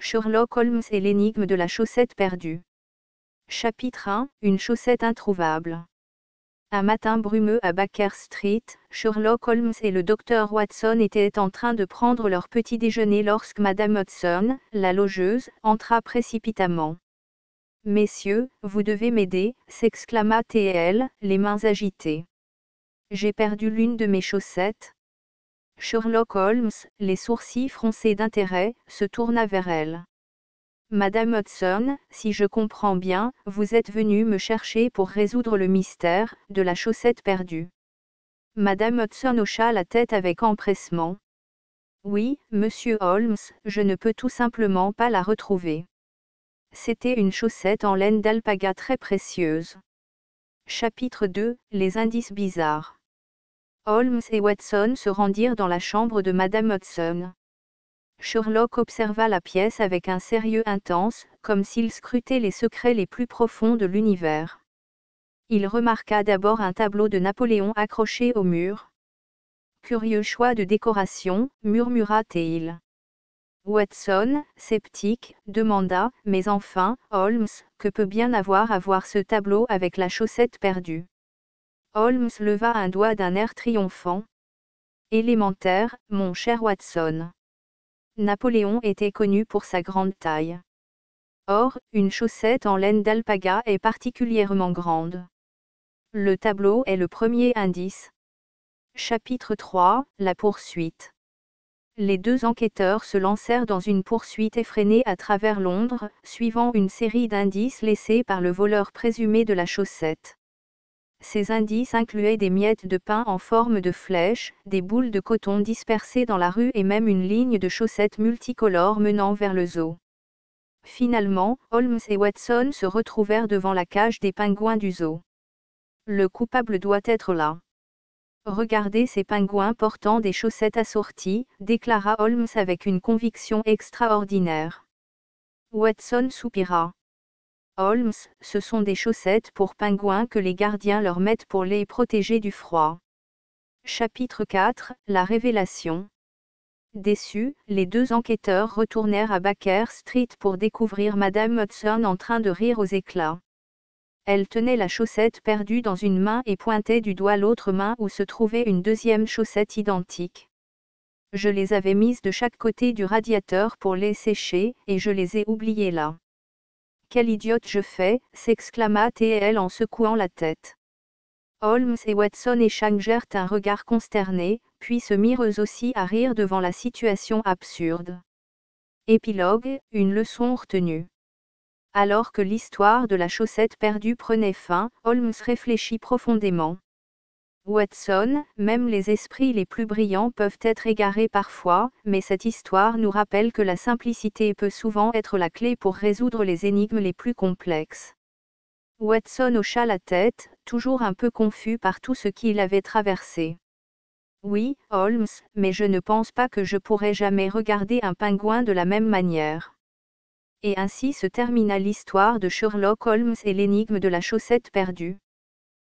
Sherlock Holmes et l'énigme de la chaussette perdue. Chapitre 1, une chaussette introuvable. Un matin brumeux à Baker Street, Sherlock Holmes et le docteur Watson étaient en train de prendre leur petit déjeuner lorsque Madame Hudson, la logeuse, entra précipitamment. « Messieurs, vous devez m'aider » s'exclama-t-elle, les mains agitées. « J'ai perdu l'une de mes chaussettes. » Sherlock Holmes, les sourcils froncés d'intérêt, se tourna vers elle. « Madame Hudson, si je comprends bien, vous êtes venue me chercher pour résoudre le mystère de la chaussette perdue. » Madame Hudson hocha la tête avec empressement. « Oui, monsieur Holmes, je ne peux tout simplement pas la retrouver. C'était une chaussette en laine d'alpaga très précieuse. » Chapitre 2, les indices bizarres. Holmes et Watson se rendirent dans la chambre de Madame Hudson. Sherlock observa la pièce avec un sérieux intense, comme s'il scrutait les secrets les plus profonds de l'univers. Il remarqua d'abord un tableau de Napoléon accroché au mur. « Curieux choix de décoration, murmura-t-il. Watson, sceptique, demanda, « Mais enfin, Holmes, que peut bien avoir à voir ce tableau avec la chaussette perdue ?» Holmes leva un doigt d'un air triomphant. « Élémentaire, mon cher Watson. Napoléon était connu pour sa grande taille. Or, une chaussette en laine d'alpaga est particulièrement grande. Le tableau est le premier indice. » Chapitre 3, la poursuite. Les deux enquêteurs se lancèrent dans une poursuite effrénée à travers Londres, suivant une série d'indices laissés par le voleur présumé de la chaussette. Ces indices incluaient des miettes de pain en forme de flèches, des boules de coton dispersées dans la rue et même une ligne de chaussettes multicolores menant vers le zoo. Finalement, Holmes et Watson se retrouvèrent devant la cage des pingouins du zoo. « Le coupable doit être là. Regardez ces pingouins portant des chaussettes assorties, » déclara Holmes avec une conviction extraordinaire. Watson soupira. « Holmes, ce sont des chaussettes pour pingouins que les gardiens leur mettent pour les protéger du froid. » Chapitre 4, la révélation. Déçus, les deux enquêteurs retournèrent à Baker Street pour découvrir Madame Hudson en train de rire aux éclats. Elle tenait la chaussette perdue dans une main et pointait du doigt l'autre main où se trouvait une deuxième chaussette identique. « Je les avais mises de chaque côté du radiateur pour les sécher, et je les ai oubliées là. Quelle idiote je fais » s'exclama-t-elle en secouant la tête. Holmes et Watson échangèrent un regard consterné, puis se mirent eux aussi à rire devant la situation absurde. Épilogue, une leçon retenue. Alors que l'histoire de la chaussette perdue prenait fin, Holmes réfléchit profondément. Watson, même les esprits les plus brillants peuvent être égarés parfois, mais cette histoire nous rappelle que la simplicité peut souvent être la clé pour résoudre les énigmes les plus complexes. Watson hocha la tête, toujours un peu confus par tout ce qu'il avait traversé. « Oui, Holmes, mais je ne pense pas que je pourrai jamais regarder un pingouin de la même manière. » Et ainsi se termina l'histoire de Sherlock Holmes et l'énigme de la chaussette perdue.